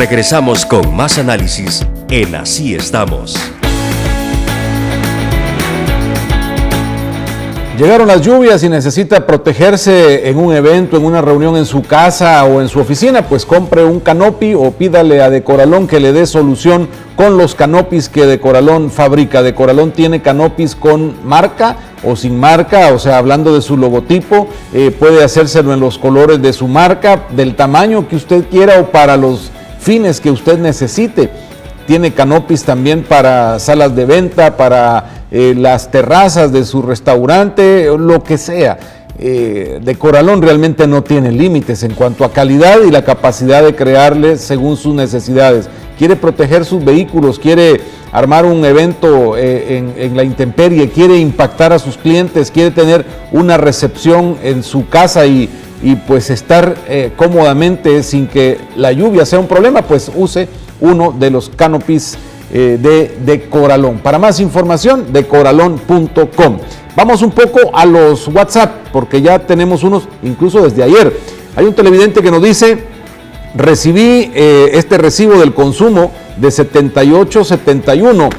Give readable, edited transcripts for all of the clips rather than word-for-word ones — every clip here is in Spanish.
Regresamos con más análisis en Así Estamos. Llegaron las lluvias y necesita protegerse en un evento, en una reunión en su casa o en su oficina, pues compre un canopy o pídale a Decoralón que le dé solución con los canopys que Decoralón fabrica. Decoralón tiene canopys con marca o sin marca, o sea, hablando de su logotipo, puede hacérselo en los colores de su marca, del tamaño que usted quiera o para los fines que usted necesite. Tiene canopys también para salas de venta, para las terrazas de su restaurante, lo que sea. Decoralón realmente no tiene límites en cuanto a calidad y la capacidad de crearle según sus necesidades. Quiere proteger sus vehículos, quiere armar un evento en la intemperie, quiere impactar a sus clientes, quiere tener una recepción en su casa y pues estar cómodamente sin que la lluvia sea un problema, pues use uno de los canopys de Decoralón. Para más información, decoralón.com. Vamos un poco a los WhatsApp, porque ya tenemos unos, incluso desde ayer. Hay un televidente que nos dice: recibí este recibo del consumo de 78.71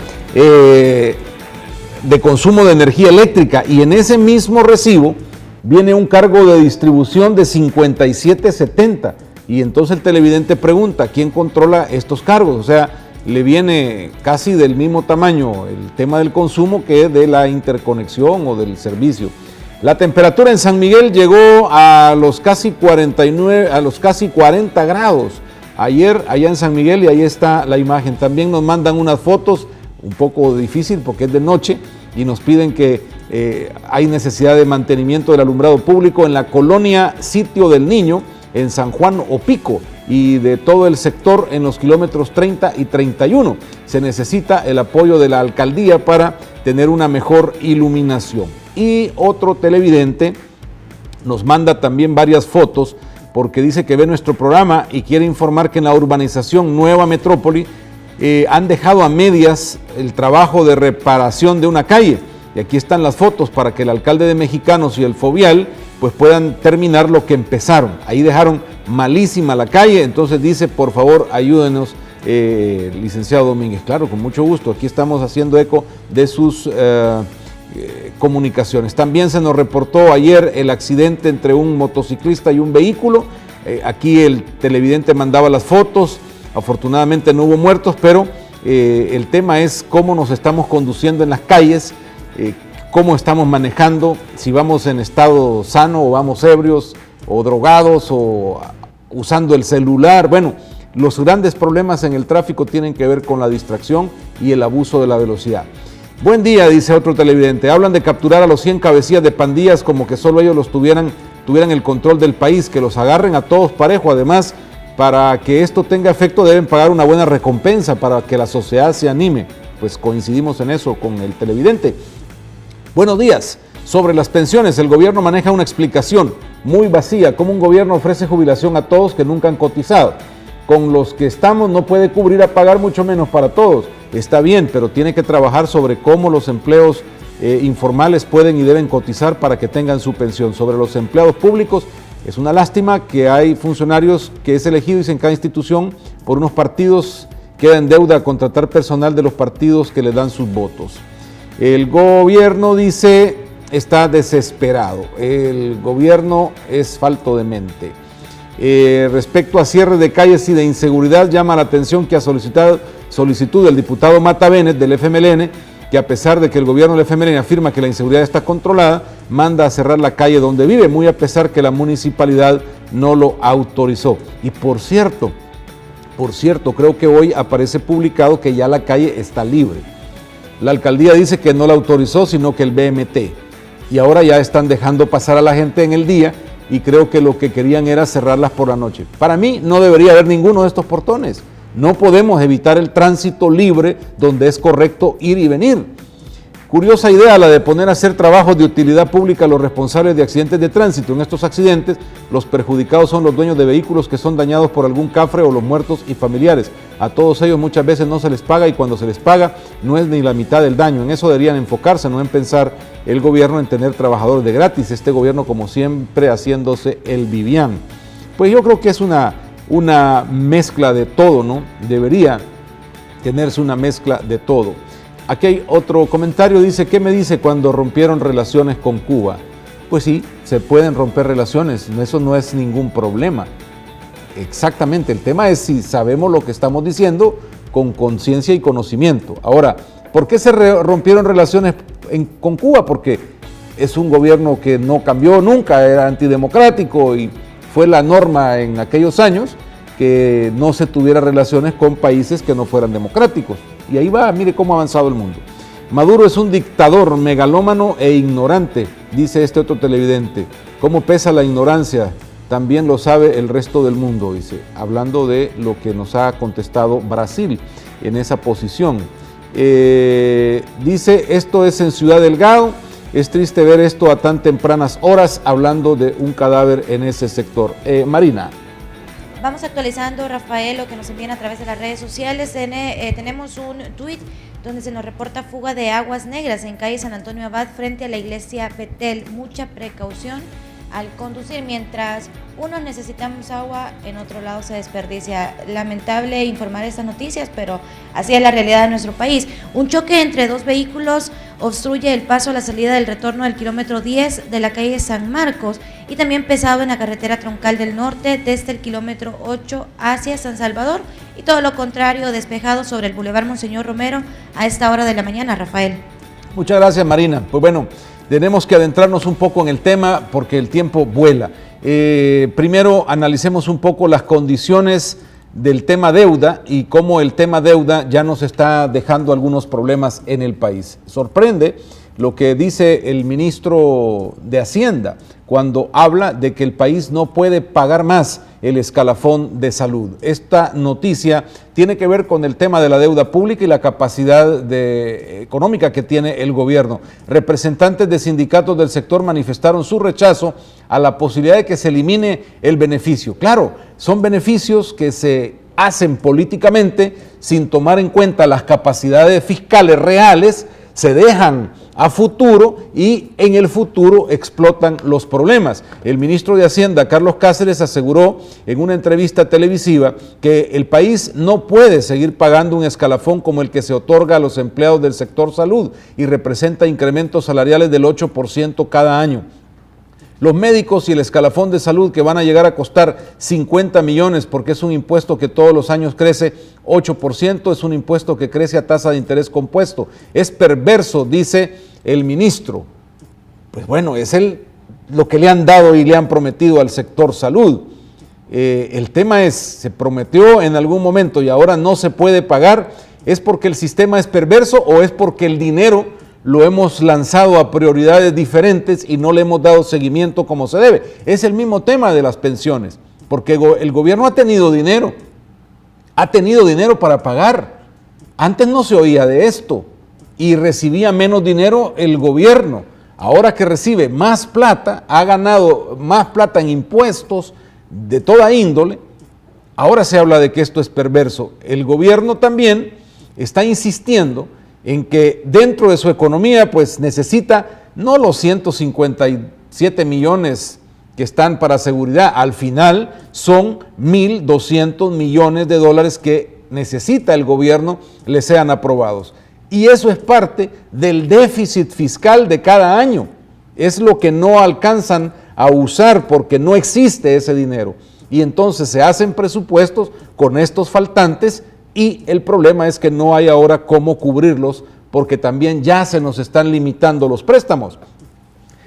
de consumo de energía eléctrica, y en ese mismo recibo viene un cargo de distribución de 57.70. Y entonces el televidente pregunta: ¿quién controla estos cargos? O sea, le viene casi del mismo tamaño el tema del consumo que de la interconexión o del servicio. La temperatura en San Miguel llegó a los casi 40 grados ayer allá en San Miguel, y ahí está la imagen. También nos mandan unas fotos, un poco difícil porque es de noche, y nos piden que hay necesidad de mantenimiento del alumbrado público en la colonia Sitio del Niño, en San Juan Opico, y de todo el sector en los kilómetros 30 y 31. Se necesita el apoyo de la alcaldía para tener una mejor iluminación. Y otro televidente nos manda también varias fotos porque dice que ve nuestro programa y quiere informar que en la urbanización Nueva Metrópoli han dejado a medias el trabajo de reparación de una calle. Y aquí están las fotos para que el alcalde de Mexicanos y el Fovial pues puedan terminar lo que empezaron. Ahí dejaron malísima la calle, entonces dice: por favor, ayúdenos, licenciado Domínguez. Claro, con mucho gusto, aquí estamos haciendo eco de sus comunicaciones. También se nos reportó ayer el accidente entre un motociclista y un vehículo. Aquí el televidente mandaba las fotos, afortunadamente no hubo muertos, pero el tema es cómo nos estamos conduciendo en las calles, cómo estamos manejando, si vamos en estado sano o vamos ebrios o drogados o usando el celular. Bueno, los grandes problemas en el tráfico tienen que ver con la distracción y el abuso de la velocidad. Buen día, dice otro televidente. Hablan de capturar a los 100 cabecillas de pandillas como que solo ellos tuvieran el control del país, que los agarren a todos parejo. Además, para que esto tenga efecto deben pagar una buena recompensa para que la sociedad se anime. Pues coincidimos en eso con el televidente. Buenos días. Sobre las pensiones, el gobierno maneja una explicación muy vacía. ¿Cómo un gobierno ofrece jubilación a todos que nunca han cotizado? Con los que estamos no puede cubrir a pagar, mucho menos para todos. Está bien, pero tiene que trabajar sobre cómo los empleos informales pueden y deben cotizar para que tengan su pensión. Sobre los empleados públicos, es una lástima que hay funcionarios que es elegido y en cada institución por unos partidos queda en deuda a contratar personal de los partidos que le dan sus votos. El gobierno, dice, está desesperado. El gobierno es falto de mente. Respecto a cierre de calles y de inseguridad, llama la atención que a solicitud del diputado Mata Bennett del FMLN, que a pesar de que el gobierno del FMLN afirma que la inseguridad está controlada, manda a cerrar la calle donde vive, muy a pesar que la municipalidad no lo autorizó. Y por cierto, creo que hoy aparece publicado que ya la calle está libre. La alcaldía dice que no la autorizó, sino que el BMT. Y ahora ya están dejando pasar a la gente en el día, y creo que lo que querían era cerrarlas por la noche. Para mí no debería haber ninguno de estos portones. No podemos evitar el tránsito libre donde es correcto ir y venir. Curiosa idea la de poner a hacer trabajos de utilidad pública a los responsables de accidentes de tránsito. En estos accidentes, los perjudicados son los dueños de vehículos que son dañados por algún cafre o los muertos y familiares. A todos ellos muchas veces no se les paga, y cuando se les paga no es ni la mitad del daño. En eso deberían enfocarse, no en pensar el gobierno en tener trabajadores de gratis. Este gobierno, como siempre, haciéndose el Vivian. Pues yo creo que es una una mezcla de todo, ¿no? Debería tenerse una mezcla de todo. Aquí hay otro comentario, dice, ¿qué me dice cuando rompieron relaciones con Cuba? Pues sí, se pueden romper relaciones, eso no es ningún problema. Exactamente, el tema es si sabemos lo que estamos diciendo con conciencia y conocimiento. Ahora, ¿por qué se rompieron relaciones con Cuba? Porque es un gobierno que no cambió nunca, era antidemocrático y fue la norma en aquellos años que no se tuviera relaciones con países que no fueran democráticos. Y ahí va, mire cómo ha avanzado el mundo. Maduro es un dictador megalómano e ignorante, dice este otro televidente. ¿Cómo pesa la ignorancia? También lo sabe el resto del mundo, dice, hablando de lo que nos ha contestado Brasil en esa posición. Dice, esto es en Ciudad Delgado, es triste ver esto a tan tempranas horas, hablando de un cadáver en ese sector. Marina. Vamos actualizando, Rafael, lo que nos envían a través de las redes sociales. Tenemos un tuit donde se nos reporta fuga de aguas negras en calle San Antonio Abad frente a la iglesia Betel. Mucha precaución al conducir, mientras unos necesitamos agua, en otro lado se desperdicia. Lamentable informar estas noticias, pero así es la realidad de nuestro país. Un choque entre dos vehículos obstruye el paso a la salida del retorno del kilómetro 10 de la calle San Marcos y también pesado en la carretera troncal del norte desde el kilómetro 8 hacia San Salvador, y todo lo contrario, despejado sobre el Boulevard Monseñor Romero a esta hora de la mañana, Rafael. Muchas gracias, Marina. Pues bueno, tenemos que adentrarnos un poco en el tema porque el tiempo vuela. Primero analicemos un poco las condiciones del tema deuda y cómo el tema deuda ya nos está dejando algunos problemas en el país. Sorprende lo que dice el ministro de Hacienda cuando habla de que el país no puede pagar más el escalafón de salud. Esta noticia tiene que ver con el tema de la deuda pública y la capacidad económica que tiene el gobierno. Representantes de sindicatos del sector manifestaron su rechazo a la posibilidad de que se elimine el beneficio. Claro, son beneficios que se hacen políticamente sin tomar en cuenta las capacidades fiscales reales, se dejan a futuro y en el futuro explotan los problemas. El ministro de Hacienda, Carlos Cáceres, aseguró en una entrevista televisiva que el país no puede seguir pagando un escalafón como el que se otorga a los empleados del sector salud y representa incrementos salariales del 8% cada año. Los médicos y el escalafón de salud que van a llegar a costar 50 millones porque es un impuesto que todos los años crece 8%, es un impuesto que crece a tasa de interés compuesto. Es perverso, dice el ministro. Pues bueno, es lo que le han dado y le han prometido al sector salud. El tema es, se prometió en algún momento y ahora no se puede pagar, ¿es porque el sistema es perverso o es porque el dinero lo hemos lanzado a prioridades diferentes y no le hemos dado seguimiento como se debe? Es el mismo tema de las pensiones, porque el gobierno ha tenido dinero para pagar. Antes no se oía de esto y recibía menos dinero el gobierno. Ahora que recibe más plata, ha ganado más plata en impuestos de toda índole, ahora se habla de que esto es perverso. El gobierno también está insistiendo en que dentro de su economía pues necesita no los 157 millones que están para seguridad, al final son 1.200 millones de dólares que necesita el gobierno le sean aprobados. Y eso es parte del déficit fiscal de cada año, es lo que no alcanzan a usar porque no existe ese dinero. Y entonces se hacen presupuestos con estos faltantes y el problema es que no hay ahora cómo cubrirlos porque también ya se nos están limitando los préstamos.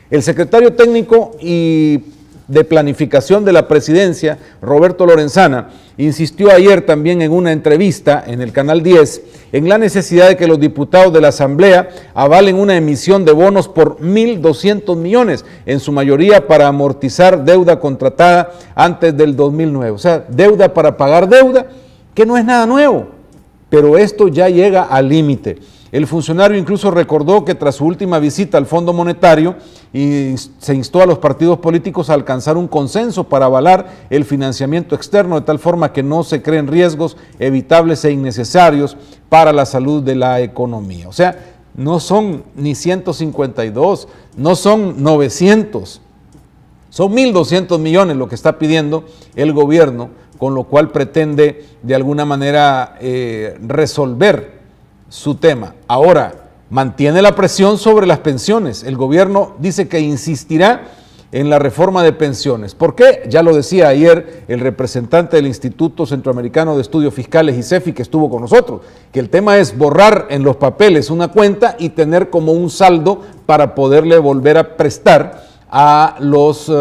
El secretario técnico y de planificación de la presidencia, Roberto Lorenzana, insistió ayer también en una entrevista en el Canal 10 en la necesidad de que los diputados de la Asamblea avalen una emisión de bonos por 1.200 millones, en su mayoría para amortizar deuda contratada antes del 2009. O sea, deuda para pagar deuda, que no es nada nuevo, pero esto ya llega al límite. El funcionario incluso recordó que tras su última visita al Fondo Monetario se instó a los partidos políticos a alcanzar un consenso para avalar el financiamiento externo de tal forma que no se creen riesgos evitables e innecesarios para la salud de la economía. O sea, no son ni 152, no son 900, son 1.200 millones lo que está pidiendo el gobierno con lo cual pretende de alguna manera resolver su tema. Ahora, mantiene la presión sobre las pensiones. El gobierno dice que insistirá en la reforma de pensiones. ¿Por qué? Ya lo decía ayer el representante del Instituto Centroamericano de Estudios Fiscales, ICEFI, que estuvo con nosotros, que el tema es borrar en los papeles una cuenta y tener como un saldo para poderle volver a prestar a los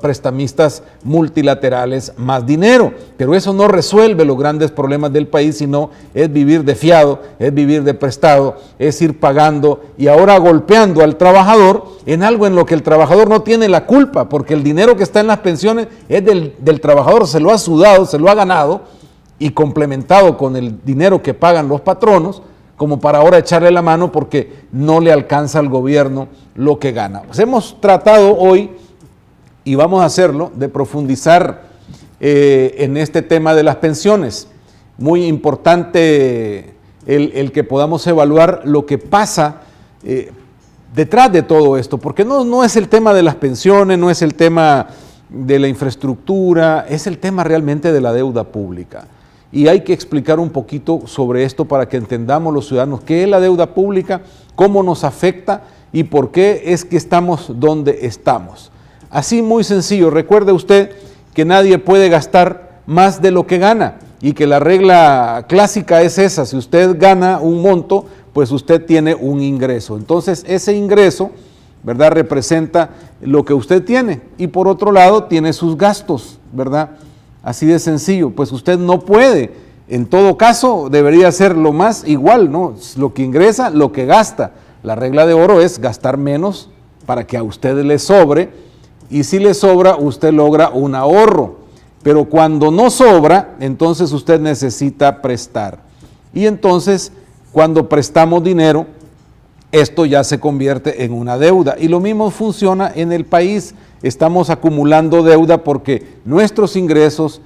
prestamistas multilaterales más dinero. Pero eso no resuelve los grandes problemas del país, sino es vivir de fiado, es vivir de prestado, es ir pagando y ahora golpeando al trabajador en algo en lo que el trabajador no tiene la culpa, porque el dinero que está en las pensiones es del trabajador, se lo ha sudado, se lo ha ganado y complementado con el dinero que pagan los patronos, como para ahora echarle la mano porque no le alcanza al gobierno lo que gana. Pues hemos tratado hoy, y vamos a hacerlo, de profundizar en este tema de las pensiones. Muy importante el que podamos evaluar lo que pasa detrás de todo esto, porque no es el tema de las pensiones, no es el tema de la infraestructura, es el tema realmente de la deuda pública. Y hay que explicar un poquito sobre esto para que entendamos los ciudadanos qué es la deuda pública, cómo nos afecta y por qué es que estamos donde estamos. Así muy sencillo, recuerde usted que nadie puede gastar más de lo que gana y que la regla clásica es esa: si usted gana un monto, pues usted tiene un ingreso. Entonces ese ingreso, ¿verdad?, representa lo que usted tiene y por otro lado tiene sus gastos, ¿verdad? Así de sencillo, pues usted no puede, en todo caso debería ser lo más igual, ¿no? Lo que ingresa, lo que gasta. La regla de oro es gastar menos para que a usted le sobre, y si le sobra, usted logra un ahorro. Pero cuando no sobra, entonces usted necesita prestar. Y entonces, cuando prestamos dinero, esto ya se convierte en una deuda. Y lo mismo funciona en el país. Estamos acumulando deuda porque nuestros ingresos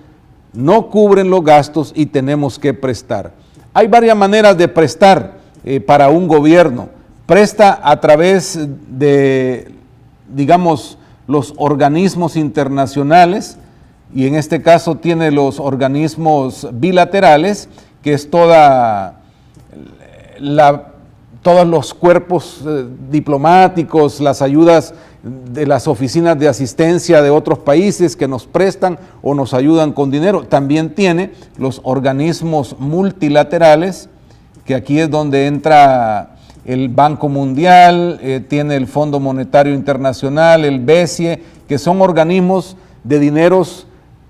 no cubren los gastos y tenemos que prestar. Hay varias maneras de prestar para un gobierno. Presta a través de, digamos, los organismos internacionales, y en este caso tiene los organismos bilaterales, que es todos los cuerpos diplomáticos, las ayudas de las oficinas de asistencia de otros países que nos prestan o nos ayudan con dinero. También tiene los organismos multilaterales, que aquí es donde entra el Banco Mundial, tiene el Fondo Monetario Internacional, el BESIE, que son organismos de dineros,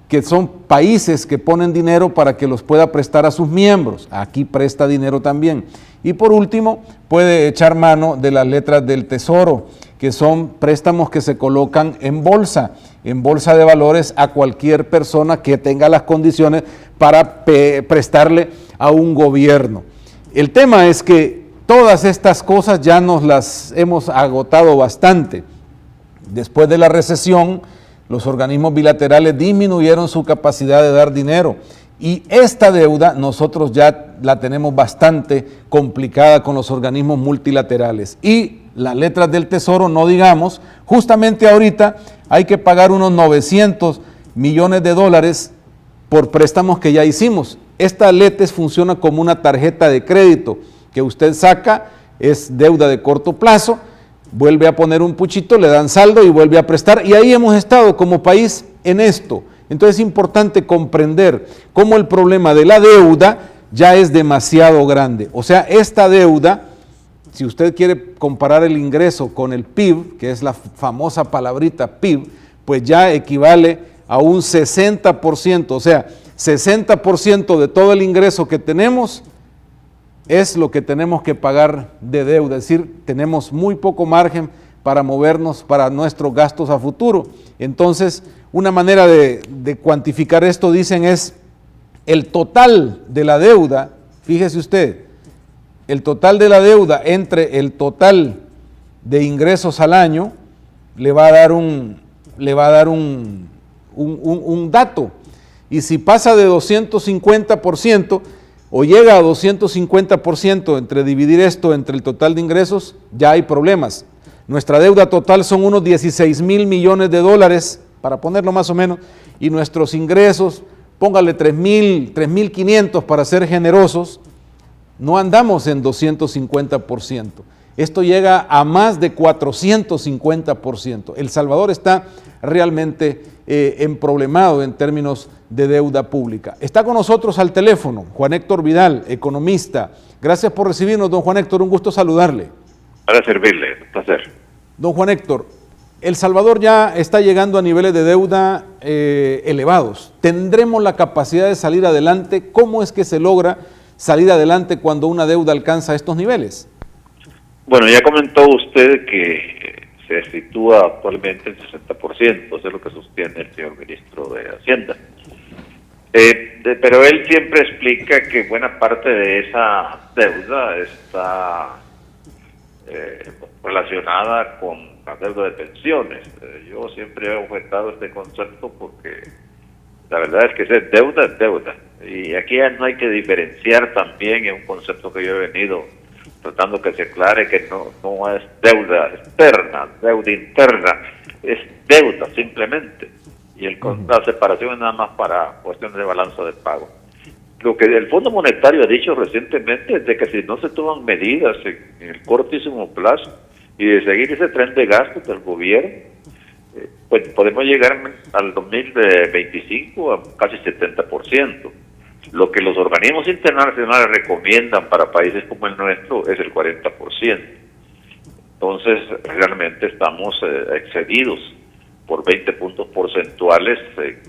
que son países que ponen dinero para que los pueda prestar a sus miembros. Aquí presta dinero también. Y por último, puede echar mano de las letras del Tesoro, que son préstamos que se colocan en bolsa de valores a cualquier persona que tenga las condiciones para prestarle a un gobierno. El tema es que todas estas cosas ya nos las hemos agotado bastante. Después de la recesión, los organismos bilaterales disminuyeron su capacidad de dar dinero. Y esta deuda nosotros ya la tenemos bastante complicada con los organismos multilaterales. Y las letras del Tesoro, no digamos, justamente ahorita hay que pagar unos 900 millones de dólares por préstamos que ya hicimos. Esta LETES funciona como una tarjeta de crédito que usted saca, es deuda de corto plazo, vuelve a poner un puchito, le dan saldo y vuelve a prestar. Y ahí hemos estado como país en esto. Entonces es importante comprender cómo el problema de la deuda ya es demasiado grande. O sea, esta deuda, si usted quiere comparar el ingreso con el PIB, que es la famosa palabrita PIB, pues ya equivale a un 60%, o sea, 60% de todo el ingreso que tenemos es lo que tenemos que pagar de deuda, es decir, tenemos muy poco margen para movernos para nuestros gastos a futuro. Entonces, una manera de cuantificar esto, dicen, es el total de la deuda. Fíjese usted, el total de la deuda entre el total de ingresos al año le va a dar un dato. Y si pasa de 250% o llega a 250% entre dividir esto entre el total de ingresos, ya hay problemas. Nuestra deuda total son unos 16,000 millones de dólares, para ponerlo más o menos, y nuestros ingresos póngale 3.500 para ser generosos, no andamos en 250%. Esto llega a más de 450%. El Salvador está realmente emproblemado en términos de deuda pública. Está con nosotros al teléfono Juan Héctor Vidal, economista. Gracias por recibirnos, don Juan Héctor, un gusto saludarle. Para servirle, un placer. Don Juan Héctor, El Salvador ya está llegando a niveles de deuda elevados. ¿Tendremos la capacidad de salir adelante? ¿Cómo es que se logra salir adelante cuando una deuda alcanza estos niveles? Bueno, ya comentó usted que se sitúa actualmente en 60%, eso es lo que sostiene el señor ministro de Hacienda. Pero él siempre explica que buena parte de esa deuda está relacionada con la deuda de pensiones. Yo siempre he objetado este concepto porque la verdad es que es deuda. Y aquí ya no hay que diferenciar también, en un concepto que yo he venido tratando que se aclare, que no es deuda externa, deuda interna, es deuda simplemente. Y la separación es nada más para cuestiones de balanza de pago. Lo que el Fondo Monetario ha dicho recientemente es de que si no se toman medidas en el cortísimo plazo y de seguir ese tren de gastos del gobierno, pues podemos llegar al 2025 a casi 70%. Lo que los organismos internacionales recomiendan para países como el nuestro es el 40%. Entonces, realmente estamos excedidos por 20 puntos porcentuales en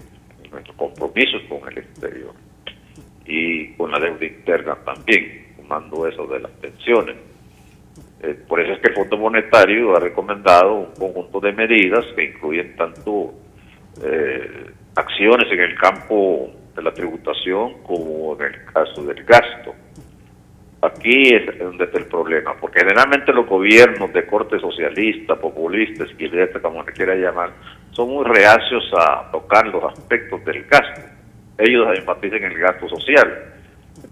nuestros compromisos con el exterior y con la deuda interna también, sumando eso de las pensiones. Por eso es que el Fondo Monetario ha recomendado un conjunto de medidas que incluyen tanto acciones en el campo de la tributación como en el caso del gasto. Aquí es donde está el problema, porque generalmente los gobiernos de corte socialista, populista, izquierdista, como le quiera llamar, son muy reacios a tocar los aspectos del gasto. Ellos enfatizan en el gasto social,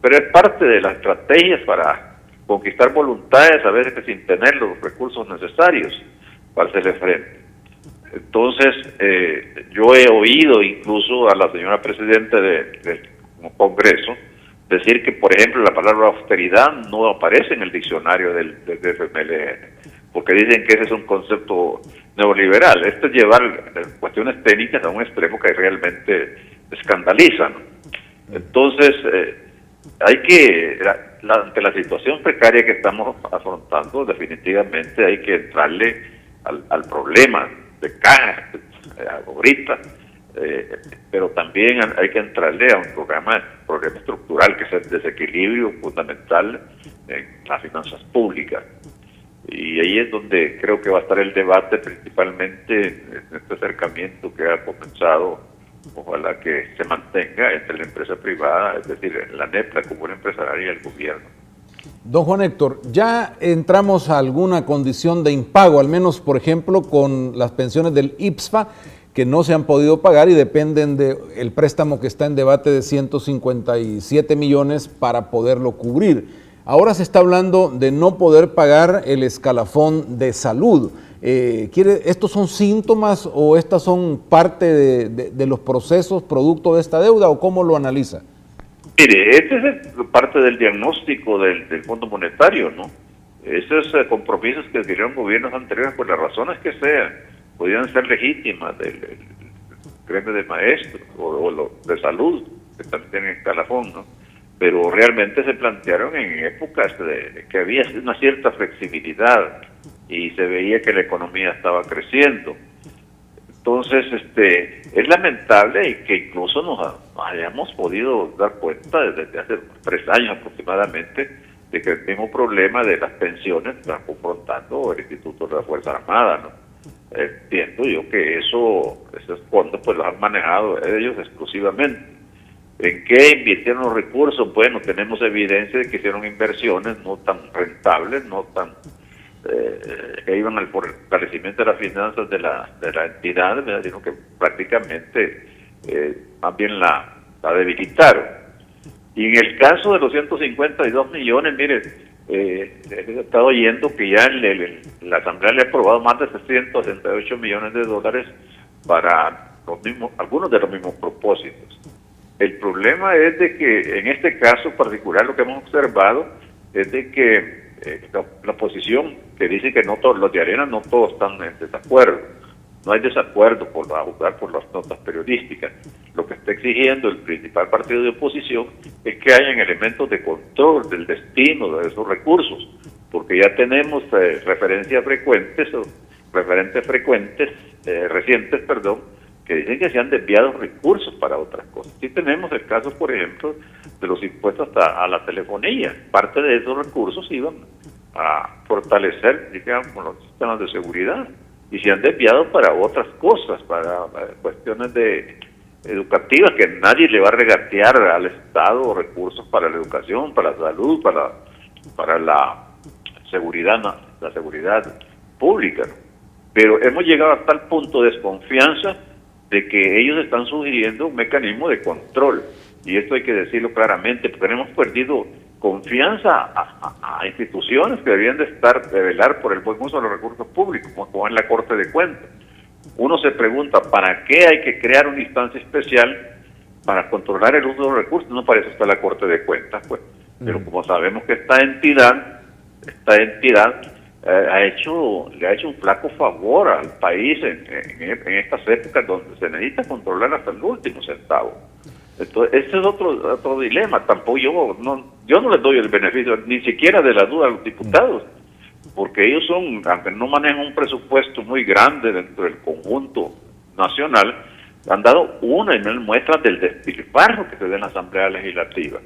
pero es parte de las estrategias para conquistar voluntades, a veces sin tener los recursos necesarios para hacerle frente. Entonces, yo he oído incluso a la señora presidenta del Congreso decir que, por ejemplo, la palabra austeridad no aparece en el diccionario del FMLN, porque dicen que ese es un concepto neoliberal. Esto es llevar cuestiones técnicas a un extremo que realmente escandalizan. Entonces, hay que, ante la situación precaria que estamos afrontando, definitivamente hay que entrarle al problema de caja ahorita, pero también hay que entrarle a un problema estructural, que es el desequilibrio fundamental en las finanzas públicas. Y ahí es donde creo que va a estar el debate, principalmente en este acercamiento que ha comenzado, ojalá que se mantenga entre la empresa privada, es decir, la NEP, la Comunidad Empresarial y el gobierno. Don Juan Héctor, ya entramos a alguna condición de impago, al menos, por ejemplo, con las pensiones del IPSFA, que no se han podido pagar y dependen del préstamo que está en debate de 157 millones para poderlo cubrir. Ahora se está hablando de no poder pagar el escalafón de salud. ¿Estos son síntomas o estas son parte de los procesos producto de esta deuda, o cómo lo analiza? Mire, este es parte del diagnóstico del Fondo Monetario, ¿no? Esos compromisos que adquirieron gobiernos anteriores, por las razones que sean, podían ser legítimas del gremio de maestros o de salud, que también tienen escalafón, ¿no? Pero realmente se plantearon en épocas de que había una cierta flexibilidad y se veía que la economía estaba creciendo. Entonces, es lamentable y que incluso nos hayamos podido dar cuenta desde hace 3 años aproximadamente de que el mismo problema de las pensiones está confrontando el Instituto de la Fuerza Armada, ¿no? Entiendo yo que esos fondos pues los han manejado ellos exclusivamente. ¿En qué invirtieron los recursos? Bueno, tenemos evidencia de que hicieron inversiones no tan rentables, no tan que iban al fortalecimiento de las finanzas de la entidad, ¿verdad? Sino que prácticamente más bien la debilitaron. Y en el caso de los 152 millones, mire, he estado oyendo que ya la Asamblea le ha aprobado más de 668 millones de dólares para algunos de los mismos propósitos. El problema es de que en este caso particular lo que hemos observado es de que la oposición que dice que no todos los de Arena no todos están en desacuerdo. No hay desacuerdo por juzgar por las notas periodísticas. Lo que está exigiendo el principal partido de oposición es que hayan elementos de control del destino de esos recursos, porque ya tenemos referencias frecuentes recientes, que dicen que se han desviado recursos para otras cosas. Sí tenemos el caso, por ejemplo, de los impuestos a la telefonía. Parte de esos recursos iban a fortalecer, digamos, los sistemas de seguridad y se han desviado para otras cosas, para cuestiones educativas, que nadie le va a regatear al Estado recursos para la educación, para la salud, para la seguridad pública, ¿no? Pero hemos llegado a tal punto de desconfianza de que ellos están sugiriendo un mecanismo de control, y esto hay que decirlo claramente, porque hemos perdido confianza a instituciones que deberían de velar por el buen uso de los recursos públicos, como en la Corte de Cuentas. Uno se pregunta, ¿para qué hay que crear una instancia especial para controlar el uso de los recursos? No, para eso está la Corte de Cuentas, pues. Pero como sabemos que esta entidad le ha hecho un flaco favor al país en estas épocas donde se necesita controlar hasta el último centavo. Entonces, ese es otro dilema. Tampoco yo no les doy el beneficio ni siquiera de la duda a los diputados, porque ellos aunque no manejan un presupuesto muy grande dentro del conjunto nacional, han dado una y mil muestras del despilfarro que se da en la Asamblea Legislativa.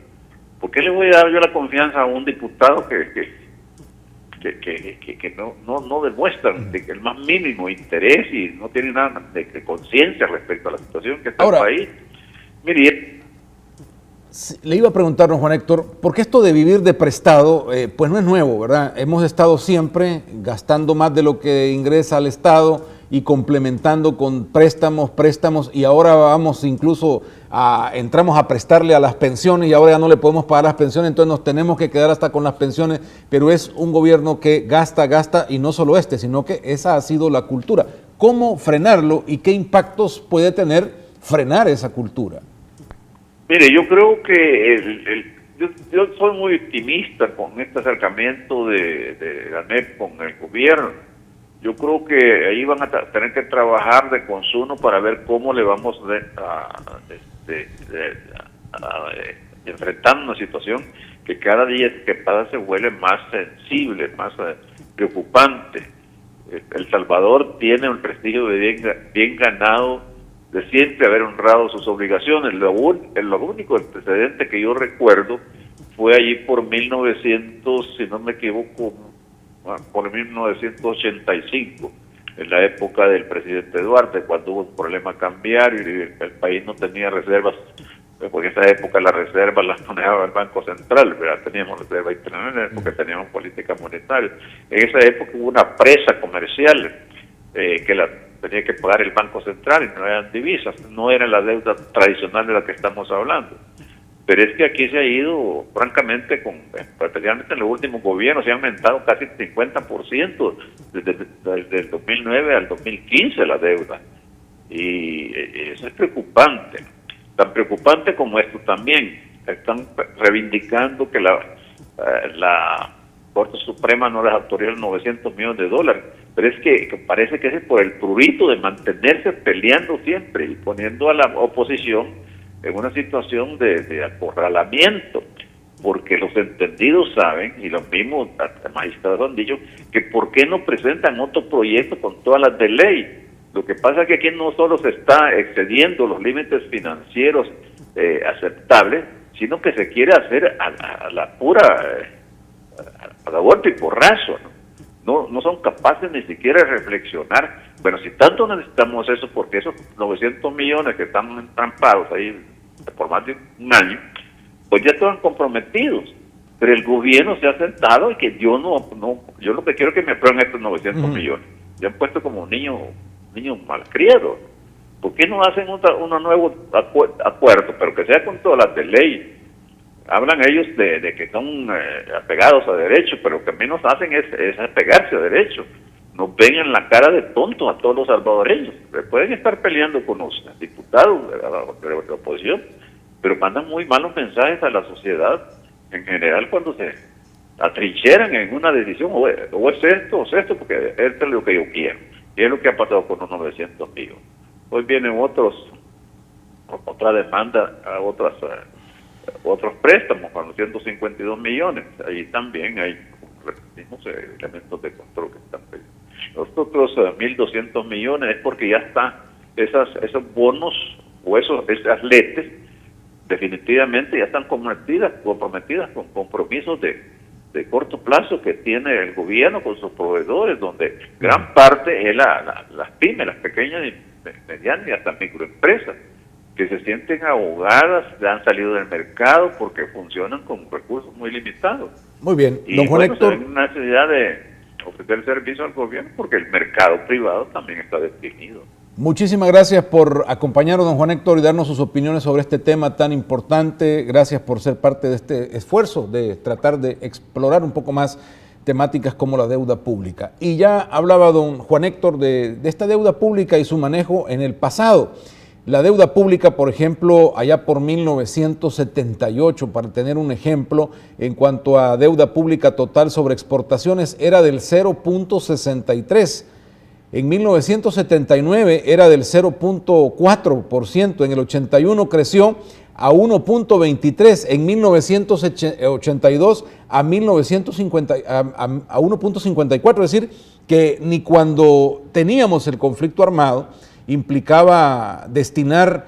¿Por qué le voy a dar yo la confianza a un diputado que no demuestran de que el más mínimo interés y no tiene nada de conciencia respecto a la situación que está en el país? Mire, le iba a preguntar, don Juan Héctor, porque esto de vivir de prestado, pues no es nuevo, ¿verdad? Hemos estado siempre gastando más de lo que ingresa al Estado y complementando con préstamos, y ahora vamos incluso entramos a prestarle a las pensiones y ahora ya no le podemos pagar las pensiones, entonces nos tenemos que quedar hasta con las pensiones, pero es un gobierno que gasta, y no solo sino que esa ha sido la cultura. ¿Cómo frenarlo y qué impactos puede tener frenar esa cultura? Mire, yo creo que yo soy muy optimista con este acercamiento de la NEP con el gobierno. Yo creo que ahí van a tener que trabajar de consumo para ver cómo le vamos enfrentando una situación que cada día que pasa se vuelve más sensible, más preocupante. El Salvador tiene un prestigio de bien ganado, de siempre haber honrado sus obligaciones. Lo único antecedente que yo recuerdo fue allí por 1900, si no me equivoco, por 1985, en la época del presidente Duarte, cuando hubo un problema cambiario y el país no tenía reservas, porque en esa época las reservas las manejaba el Banco Central, ¿verdad? Teníamos reservas internacionales porque teníamos política monetaria. En esa época hubo una presa comercial que la tenía que pagar el Banco Central y no eran divisas, no era la deuda tradicional de la que estamos hablando. Pero es que aquí se ha ido, francamente, especialmente en los últimos gobiernos, se ha aumentado casi el 50% desde el 2009 al 2015 la deuda. Y eso es preocupante. Tan preocupante como esto también. Están reivindicando que la Corte Suprema no les autorizó $900 millones, pero es que parece que es por el prurito de mantenerse peleando siempre y poniendo a la oposición en una situación de acorralamiento, porque los entendidos saben, y los mismos magistrados han dicho, que por qué no presentan otro proyecto con todas las de ley. Lo que pasa es que aquí no solo se está excediendo los límites financieros aceptables, sino que se quiere hacer a la pura, a la golpe y porrazo, ¿no? No son capaces ni siquiera de reflexionar. Bueno, si tanto necesitamos eso, porque esos 900 millones que están entrampados ahí por más de un año, pues ya estaban comprometidos. Pero el gobierno se ha sentado y que yo lo que quiero es que me aprueben estos 900 millones. Ya han puesto como niños malcriados. ¿Por qué no hacen un nuevo acuerdo, pero que sea con todas las de ley? Hablan ellos de que son apegados a derecho, pero lo que menos hacen es apegarse a derecho. Nos ven en la cara de tontos a todos los salvadoreños. Pueden estar peleando con los diputados de la oposición, pero mandan muy malos mensajes a la sociedad en general cuando se atrincheran en una decisión, o es esto, porque esto es lo que yo quiero. Y es lo que ha pasado con los 900 millones. Hoy vienen otra demanda a otros préstamos con los 152 millones. Ahí también hay, repetimos, elementos de control que están pidiendo. Los otros 1.200 millones es porque ya están esos bonos o esas letes definitivamente ya están comprometidas con compromisos de corto plazo que tiene el gobierno con sus proveedores, donde gran parte es las pymes, las pequeñas y medianas y hasta microempresas, que se sienten ahogadas, han salido del mercado porque funcionan con recursos muy limitados. Muy bien, y don Juan Héctor. Hay una necesidad de ofrecer servicio al gobierno porque el mercado privado también está deprimido. Muchísimas gracias por acompañarnos, don Juan Héctor, y darnos sus opiniones sobre este tema tan importante. Gracias por ser parte de este esfuerzo de tratar de explorar un poco más temáticas como la deuda pública. Y ya hablaba don Juan Héctor de esta deuda pública y su manejo en el pasado. La deuda pública, por ejemplo, allá por 1978, para tener un ejemplo, en cuanto a deuda pública total sobre exportaciones, era del 0.63%. En 1979 era del 0.4%, en el 81 creció a 1.23%, en 1982 a 1.54%, es decir, que ni cuando teníamos el conflicto armado implicaba destinar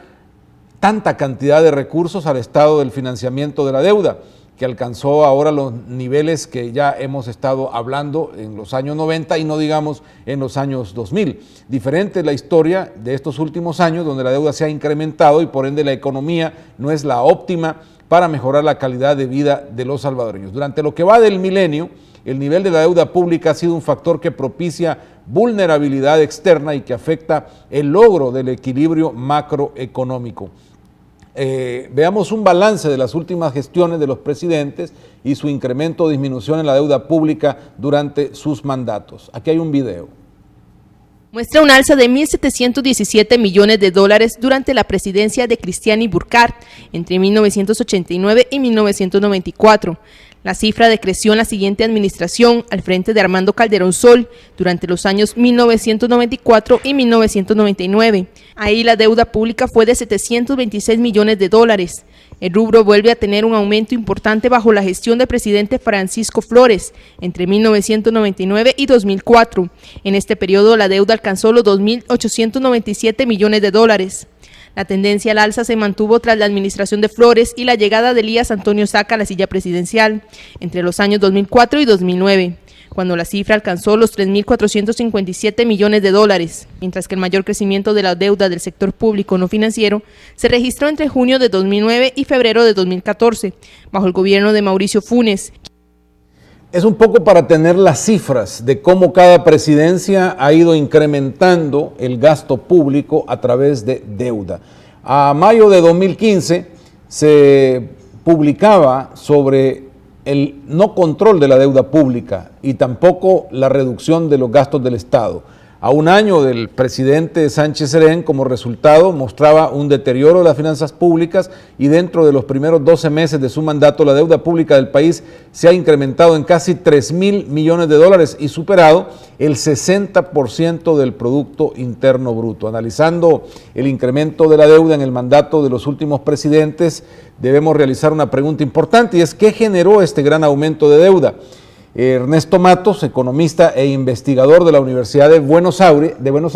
tanta cantidad de recursos al estado del financiamiento de la deuda, que alcanzó ahora los niveles que ya hemos estado hablando en los años 90 y no digamos en los años 2000. Diferente es la historia de estos últimos años, donde la deuda se ha incrementado y por ende la economía no es la óptima para mejorar la calidad de vida de los salvadoreños. Durante lo que va del milenio, el nivel de la deuda pública ha sido un factor que propicia vulnerabilidad externa y que afecta el logro del equilibrio macroeconómico. Veamos un balance de las últimas gestiones de los presidentes y su incremento o disminución en la deuda pública durante sus mandatos. Aquí hay un video. Muestra un alza de 1.717 millones de dólares durante la presidencia de Cristiani Burkhardt entre 1989 y 1994. La cifra decreció en la siguiente administración al frente de Armando Calderón Sol durante los años 1994 y 1999. Ahí la deuda pública fue de 726 millones de dólares. El rubro vuelve a tener un aumento importante bajo la gestión del presidente Francisco Flores entre 1999 y 2004. En este periodo la deuda alcanzó los 2.897 millones de dólares. La tendencia al alza se mantuvo tras la administración de Flores y la llegada de Elías Antonio Saca a la silla presidencial entre los años 2004 y 2009, cuando la cifra alcanzó los 3.457 millones de dólares, mientras que el mayor crecimiento de la deuda del sector público no financiero se registró entre junio de 2009 y febrero de 2014, bajo el gobierno de Mauricio Funes. Es un poco para tener las cifras de cómo cada presidencia ha ido incrementando el gasto público a través de deuda. A mayo de 2015 se publicaba sobre el no control de la deuda pública y tampoco la reducción de los gastos del Estado. A un año del presidente Sánchez Serén, como resultado, mostraba un deterioro de las finanzas públicas y dentro de los primeros 12 meses de su mandato, la deuda pública del país se ha incrementado en casi 3.000 millones de dólares y superado el 60% del Producto Interno Bruto. Analizando el incremento de la deuda en el mandato de los últimos presidentes, debemos realizar una pregunta importante y es ¿qué generó este gran aumento de deuda? Ernesto Matos, economista e investigador de la Universidad de Buenos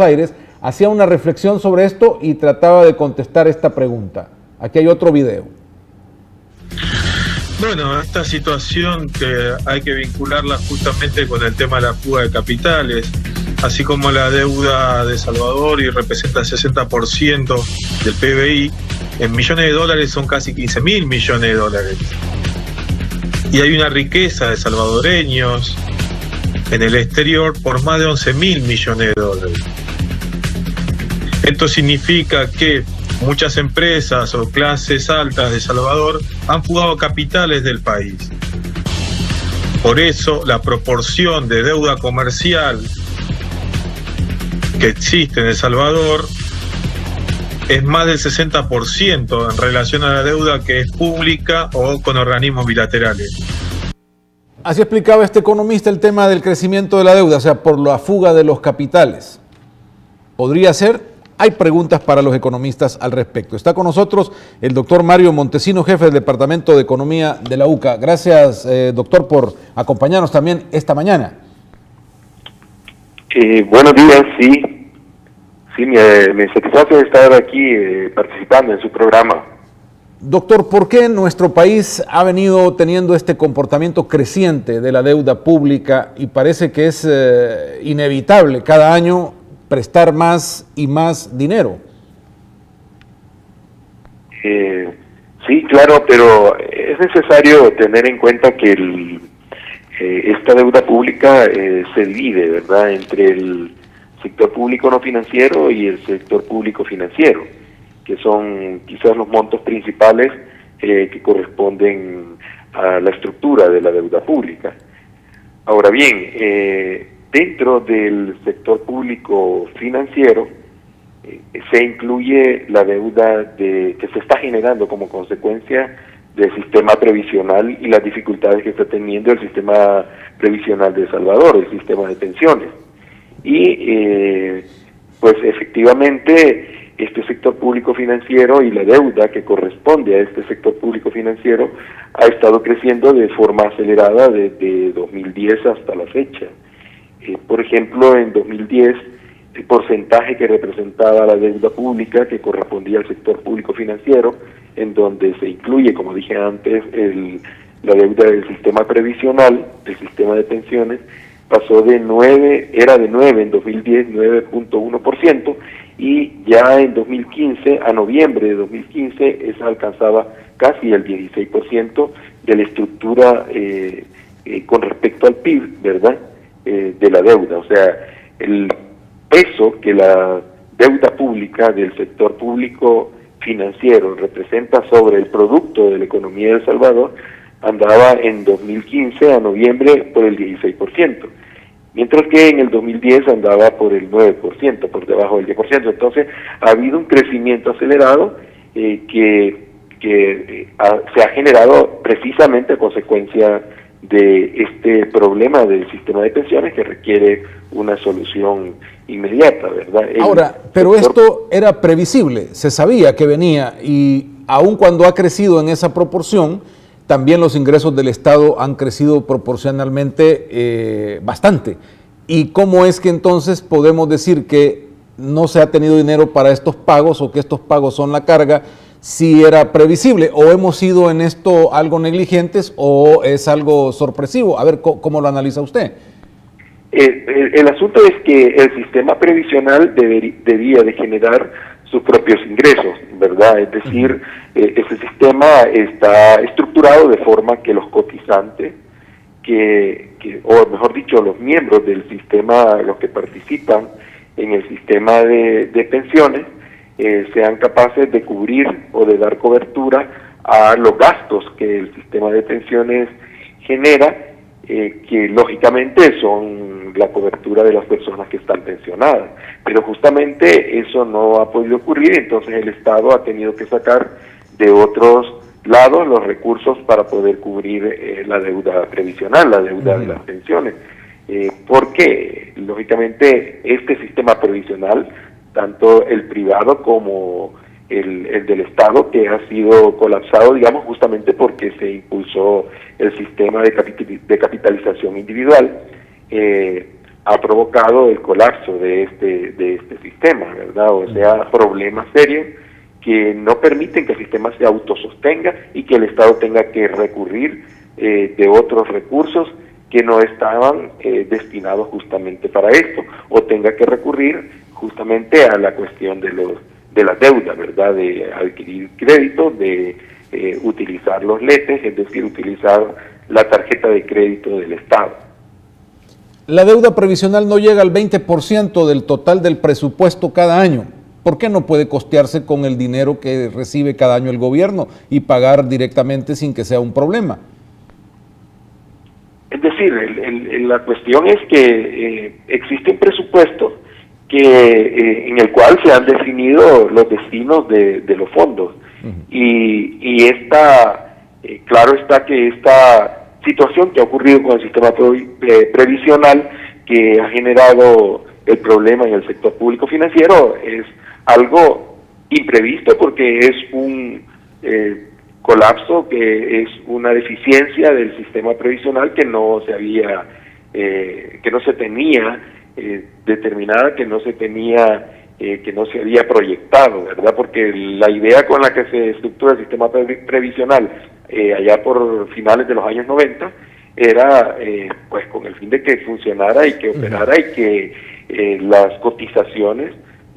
Aires, hacía una reflexión sobre esto y trataba de contestar esta pregunta. Aquí hay otro video. Bueno, esta situación que hay que vincularla justamente con el tema de la fuga de capitales, así como la deuda de Salvador y representa el 60% del PBI, en millones de dólares son casi 15.000 millones de dólares. Y hay una riqueza de salvadoreños en el exterior por más de 11.000 millones de dólares. Esto significa que muchas empresas o clases altas de Salvador han fugado capitales del país. Por eso la proporción de deuda comercial que existe en El Salvador es más del 60% en relación a la deuda que es pública o con organismos bilaterales. Así explicaba este economista el tema del crecimiento de la deuda, o sea, por la fuga de los capitales. ¿Podría ser? Hay preguntas para los economistas al respecto. Está con nosotros el doctor Mario Montesino, jefe del Departamento de Economía de la UCA. Gracias, doctor, por acompañarnos también esta mañana. Buenos días, sí. Sí, me satisface estar aquí participando en su programa. Doctor, ¿por qué nuestro país ha venido teniendo este comportamiento creciente de la deuda pública y parece que es inevitable cada año prestar más y más dinero? Sí, claro, pero es necesario tener en cuenta que esta deuda pública se divide, ¿verdad?, entre el sector público no financiero y el sector público financiero, que son quizás los montos principales que corresponden a la estructura de la deuda pública. Ahora bien, dentro del sector público financiero se incluye la deuda que se está generando como consecuencia del sistema previsional y las dificultades que está teniendo el sistema previsional de El Salvador, el sistema de pensiones. Y pues efectivamente este sector público financiero y la deuda que corresponde a este sector público financiero ha estado creciendo de forma acelerada desde 2010 hasta la fecha. Por ejemplo, en 2010 el porcentaje que representaba la deuda pública que correspondía al sector público financiero, en donde se incluye, como dije antes, la deuda del sistema previsional, del sistema de pensiones, pasó era de 9 en 2010, 9.1%, y ya en 2015, a noviembre de 2015, esa alcanzaba casi el 16% de la estructura con respecto al PIB, ¿verdad?, de la deuda. O sea, el peso que la deuda pública del sector público financiero representa sobre el producto de la economía de El Salvador andaba en 2015 a noviembre por el 16%, mientras que en el 2010 andaba por el 9%, por debajo del 10%. Entonces ha habido un crecimiento acelerado que se ha generado precisamente a consecuencia de este problema del sistema de pensiones que requiere una solución inmediata, ¿verdad? Ahora, pero esto era previsible, se sabía que venía, y aun cuando ha crecido en esa proporción, también los ingresos del Estado han crecido proporcionalmente bastante. ¿Y cómo es que entonces podemos decir que no se ha tenido dinero para estos pagos o que estos pagos son la carga si era previsible? ¿O hemos sido en esto algo negligentes o es algo sorpresivo? A ver, ¿cómo lo analiza usted? El asunto es que el sistema previsional debía de generar sus propios ingresos, ¿verdad? Es decir, ese sistema está estructurado de forma que los cotizantes, o mejor dicho, los miembros del sistema, los que participan en el sistema de pensiones, sean capaces de cubrir o de dar cobertura a los gastos que el sistema de pensiones genera, que lógicamente son la cobertura de las personas que están pensionadas. Pero justamente eso no ha podido ocurrir, entonces el Estado ha tenido que sacar de otros lados los recursos para poder cubrir la deuda previsional, la deuda de las pensiones. Porque lógicamente este sistema previsional, tanto el privado como el del Estado, que ha sido colapsado, digamos, justamente porque se impulsó el sistema de capitalización individual, ha provocado el colapso de este sistema, ¿verdad? O sea, problemas serios que no permiten que el sistema se autosostenga y que el Estado tenga que recurrir de otros recursos que no estaban destinados justamente para esto, o tenga que recurrir justamente a la cuestión de la deuda, ¿verdad?, de adquirir crédito, de utilizar los letes, es decir, utilizar la tarjeta de crédito del Estado. La deuda previsional no llega al 20% del total del presupuesto cada año. ¿Por qué no puede costearse con el dinero que recibe cada año el gobierno y pagar directamente sin que sea un problema? Es decir, la cuestión es que existe un presupuesto en el cual se han definido los destinos de los fondos. Y claro está que esta situación que ha ocurrido con el sistema previsional, que ha generado el problema en el sector público financiero, es algo imprevisto, porque es un colapso, que es una deficiencia del sistema previsional que no se había, que no se tenía determinada, que no se había proyectado, ¿verdad? Porque la idea con la que se estructura el sistema previsional allá por finales de los años 90 era pues con el fin de que funcionara y que operara, y que las cotizaciones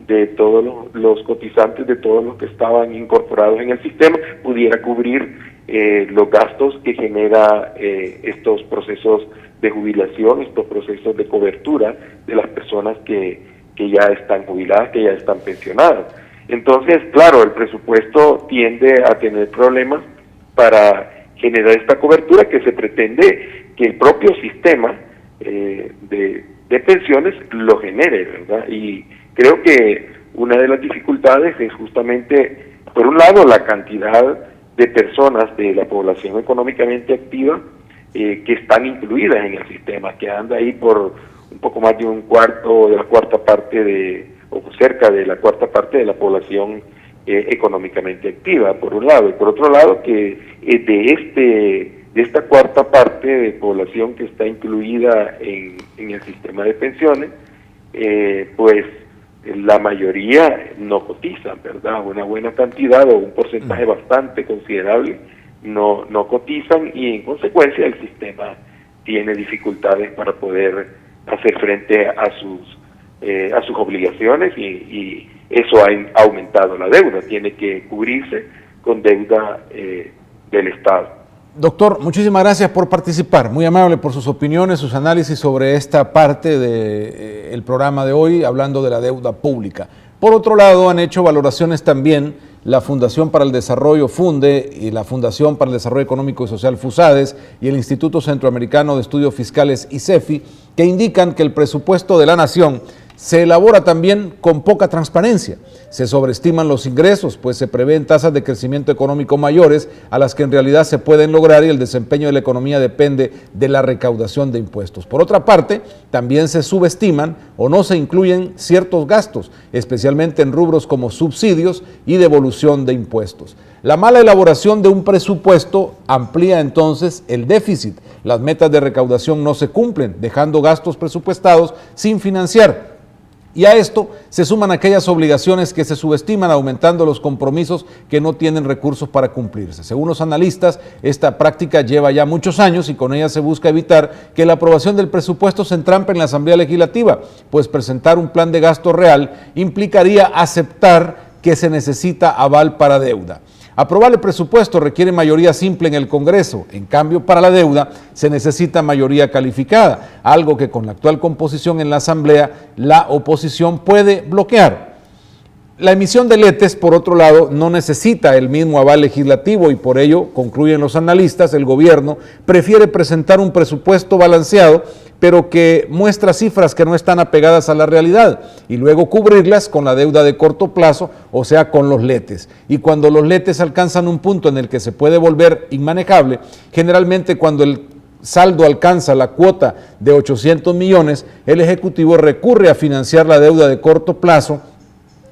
de todos los cotizantes, de todos los que estaban incorporados en el sistema, pudiera cubrir los gastos que genera estos procesos de jubilación, estos procesos de cobertura de las personas que ya están jubiladas, que ya están pensionadas. Entonces, claro, el presupuesto tiende a tener problemas para generar esta cobertura que se pretende que el propio sistema de pensiones lo genere, ¿verdad? Y creo que una de las dificultades es justamente, por un lado, la cantidad de personas de la población económicamente activa que están incluidas en el sistema, que anda ahí por un poco más de un cuarto de la cuarta parte o cerca de la cuarta parte de la población económicamente activa, por un lado, y por otro lado que de esta cuarta parte de población que está incluida en el sistema de pensiones, pues la mayoría no cotizan, ¿verdad? Una buena cantidad o un porcentaje bastante considerable no cotizan, y en consecuencia el sistema tiene dificultades para poder hacer frente a sus obligaciones, y eso ha aumentado la deuda, tiene que cubrirse con deuda del Estado. Doctor, muchísimas gracias por participar, muy amable por sus opiniones, sus análisis sobre esta parte del programa de hoy, hablando de la deuda pública. Por otro lado, han hecho valoraciones también la Fundación para el Desarrollo FUNDE y la Fundación para el Desarrollo Económico y Social FUSADES y el Instituto Centroamericano de Estudios Fiscales ICEFI, que indican que el presupuesto de la nación se elabora también con poca transparencia. Se sobreestiman los ingresos, pues se prevén tasas de crecimiento económico mayores a las que en realidad se pueden lograr, y el desempeño de la economía depende de la recaudación de impuestos. Por otra parte, también se subestiman o no se incluyen ciertos gastos, especialmente en rubros como subsidios y devolución de impuestos. La mala elaboración de un presupuesto amplía entonces el déficit. Las metas de recaudación no se cumplen, dejando gastos presupuestados sin financiar. Y a esto se suman aquellas obligaciones que se subestiman, aumentando los compromisos que no tienen recursos para cumplirse. Según los analistas, esta práctica lleva ya muchos años, y con ella se busca evitar que la aprobación del presupuesto se entrampe en la Asamblea Legislativa, pues presentar un plan de gasto real implicaría aceptar que se necesita aval para deuda. Aprobar el presupuesto requiere mayoría simple en el Congreso. En cambio, para la deuda se necesita mayoría calificada, algo que con la actual composición en la Asamblea la oposición puede bloquear. La emisión de letes, por otro lado, no necesita el mismo aval legislativo, y por ello, concluyen los analistas, el gobierno prefiere presentar un presupuesto balanceado, pero que muestra cifras que no están apegadas a la realidad, y luego cubrirlas con la deuda de corto plazo, o sea, con los letes. Y cuando los letes alcanzan un punto en el que se puede volver inmanejable, generalmente cuando el saldo alcanza la cuota de 800 millones, el Ejecutivo recurre a financiar la deuda de corto plazo,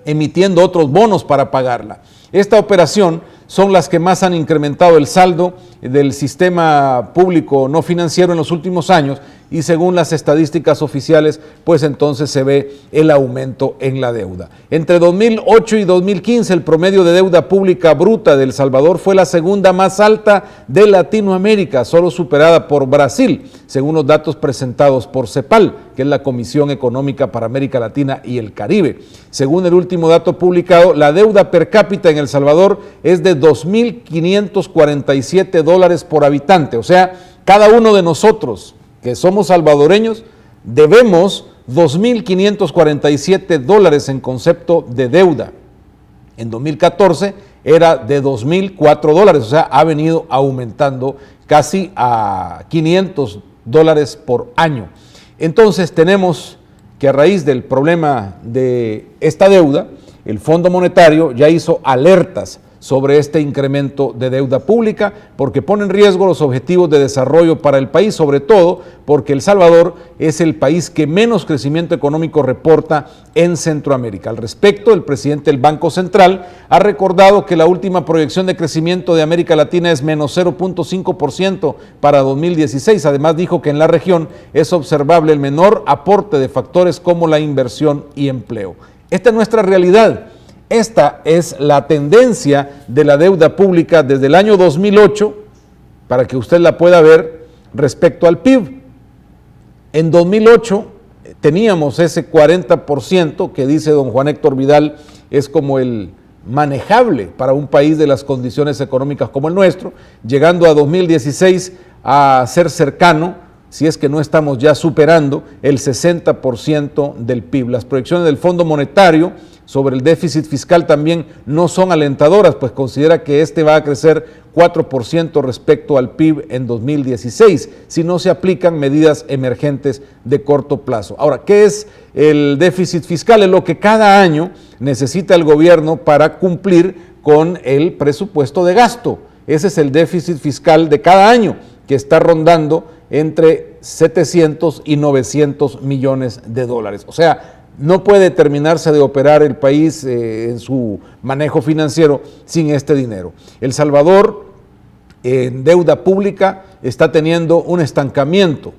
emitiendo otros bonos para pagarla. Esta operación son las que más han incrementado el saldo del sistema público no financiero en los últimos años, y según las estadísticas oficiales, pues entonces se ve el aumento en la deuda. Entre 2008 y 2015, el promedio de deuda pública bruta de El Salvador fue la segunda más alta de Latinoamérica, solo superada por Brasil, según los datos presentados por CEPAL, que es la Comisión Económica para América Latina y el Caribe. Según el último dato publicado, la deuda per cápita en El Salvador es de $2.547 por habitante, o sea, cada uno de nosotros que somos salvadoreños debemos $2.547 en concepto de deuda. En 2014 era de $2.004, o sea, ha venido aumentando casi a $500 por año. Entonces tenemos que a raíz del problema de esta deuda, el Fondo Monetario ya hizo alertas sobre este incremento de deuda pública porque pone en riesgo los objetivos de desarrollo para el país, sobre todo porque El Salvador es el país que menos crecimiento económico reporta en Centroamérica. Al respecto, el presidente del Banco Central ha recordado que la última proyección de crecimiento de América Latina es menos 0.5% para 2016. Además, dijo que en la región es observable el menor aporte de factores como la inversión y empleo. Esta es nuestra realidad. Esta es la tendencia de la deuda pública desde el año 2008, para que usted la pueda ver respecto al PIB. En 2008 teníamos ese 40% que dice don Juan Héctor Vidal es como el manejable para un país de las condiciones económicas como el nuestro, llegando a 2016 a ser cercano, si es que no estamos ya superando, el 60% del PIB. Las proyecciones del Fondo Monetario sobre el déficit fiscal también no son alentadoras, pues considera que este va a crecer 4% respecto al PIB en 2016, si no se aplican medidas emergentes de corto plazo. Ahora, ¿qué es el déficit fiscal? Es lo que cada año necesita el gobierno para cumplir con el presupuesto de gasto. Ese es el déficit fiscal de cada año, que está rondando entre 700 y 900 millones de dólares. O sea, no puede terminarse de operar el país en su manejo financiero sin este dinero. El Salvador, en deuda pública, está teniendo un estancamiento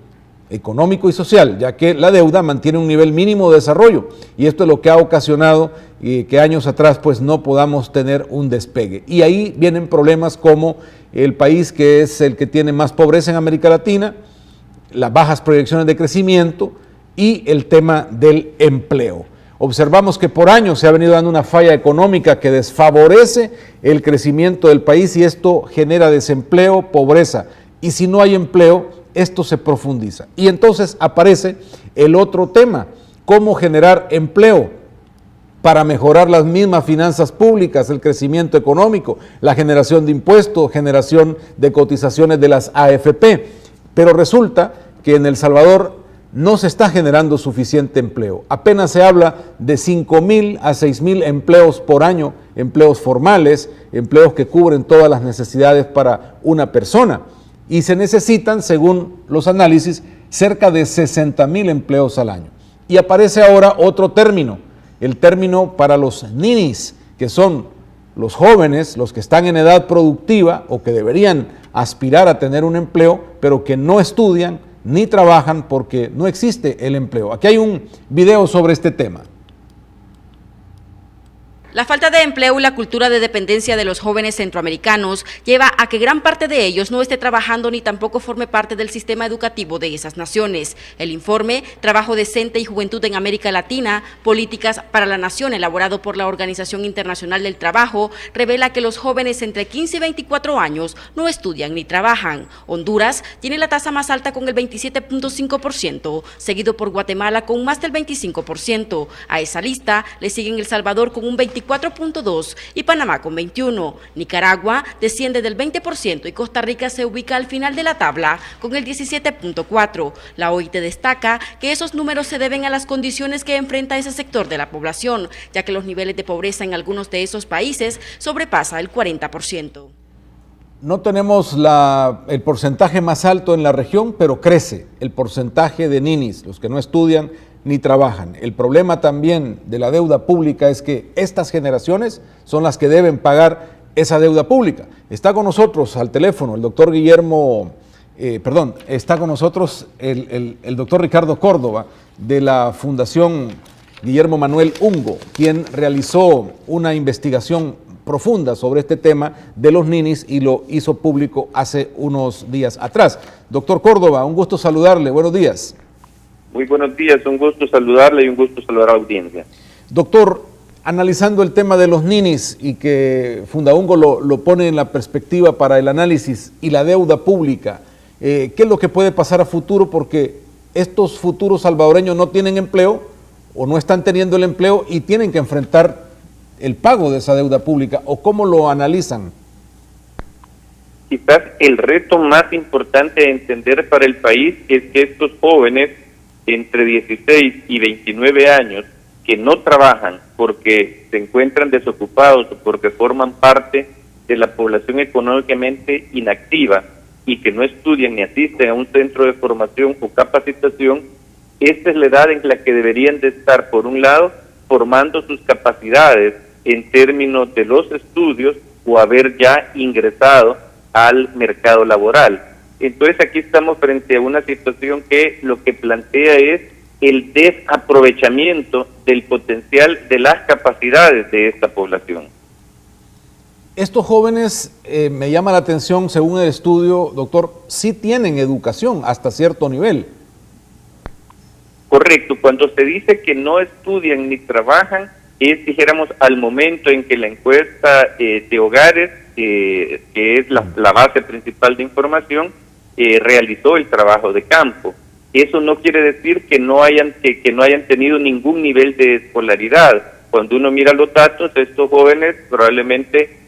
económico y social, ya que la deuda mantiene un nivel mínimo de desarrollo, y esto es lo que ha ocasionado que años atrás pues no podamos tener un despegue. Y ahí vienen problemas como el país que es el que tiene más pobreza en América Latina, las bajas proyecciones de crecimiento y el tema del empleo. Observamos que por años se ha venido dando una falla económica que desfavorece el crecimiento del país y esto genera desempleo, pobreza. Y si no hay empleo, esto se profundiza. Y entonces aparece el otro tema, cómo generar empleo para mejorar las mismas finanzas públicas, el crecimiento económico, la generación de impuestos, generación de cotizaciones de las AFP. Pero resulta que en El Salvador no se está generando suficiente empleo. Apenas se habla de 5,000 a 6,000 empleos por año, empleos formales, empleos que cubren todas las necesidades para una persona. Y se necesitan, según los análisis, cerca de 60,000 empleos al año. Y aparece ahora otro término, el término para los ninis, que son los jóvenes, los que están en edad productiva o que deberían aspirar a tener un empleo, pero que no estudian ni trabajan porque no existe el empleo. Aquí hay un video sobre este tema. La falta de empleo y la cultura de dependencia de los jóvenes centroamericanos lleva a que gran parte de ellos no esté trabajando ni tampoco forme parte del sistema educativo de esas naciones. El informe Trabajo Decente y Juventud en América Latina, Políticas para la Nación, elaborado por la Organización Internacional del Trabajo, revela que los jóvenes entre 15 y 24 años no estudian ni trabajan. Honduras tiene la tasa más alta con el 27.5%, seguido por Guatemala con más del 25%. A esa lista le siguen El Salvador con un 24.2% y Panamá con 21%. Nicaragua desciende del 20% y Costa Rica se ubica al final de la tabla con el 17.4%. La OIT destaca que esos números se deben a las condiciones que enfrenta ese sector de la población, ya que los niveles de pobreza en algunos de esos países sobrepasa el 40%. No tenemos el porcentaje más alto en la región, pero crece el porcentaje de ninis, los que no estudian ni trabajan. El problema también de la deuda pública es que estas generaciones son las que deben pagar esa deuda pública. Está con nosotros al teléfono el doctor está con nosotros el doctor Ricardo Córdoba de la Fundación Guillermo Manuel Ungo, quien realizó una investigación profunda sobre este tema de los ninis y lo hizo público hace unos días atrás. Doctor Córdoba, un gusto saludarle, buenos días. Muy buenos días, un gusto saludarle y un gusto saludar a la audiencia. Doctor, analizando el tema de los ninis y que Fundaungo lo pone en la perspectiva para el análisis y la deuda pública, ¿qué es lo que puede pasar a futuro? Porque estos futuros salvadoreños no tienen empleo o no están teniendo el empleo y tienen que enfrentar el pago de esa deuda pública, ¿o cómo lo analizan? Quizás el reto más importante de entender para el país es que estos jóvenes entre 16 y 29 años que no trabajan porque se encuentran desocupados o porque forman parte de la población económicamente inactiva y que no estudian ni asisten a un centro de formación o capacitación, esta es la edad en la que deberían de estar, por un lado, formando sus capacidades en términos de los estudios o haber ya ingresado al mercado laboral. Entonces aquí estamos frente a una situación que lo que plantea es el desaprovechamiento del potencial de las capacidades de esta población. Estos jóvenes, me llama la atención, según el estudio, doctor, sí tienen educación hasta cierto nivel. Correcto, cuando se dice que no estudian ni trabajan, es, dijéramos, al momento en que la encuesta de hogares, que es la base principal de información, realizó el trabajo de campo. Eso no quiere decir que no hayan tenido ningún nivel de escolaridad. Cuando uno mira los datos, estos jóvenes probablemente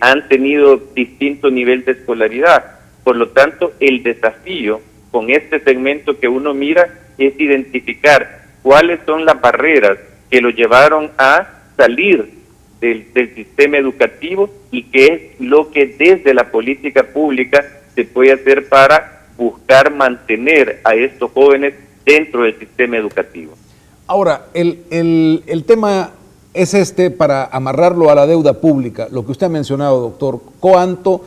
han tenido distinto nivel de escolaridad. Por lo tanto, el desafío con este segmento que uno mira es identificar cuáles son las barreras que lo llevaron a salir del sistema educativo y qué es lo que desde la política pública se puede hacer para buscar mantener a estos jóvenes dentro del sistema educativo. Ahora, el tema es para amarrarlo a la deuda pública, lo que usted ha mencionado, doctor. ¿Cuánto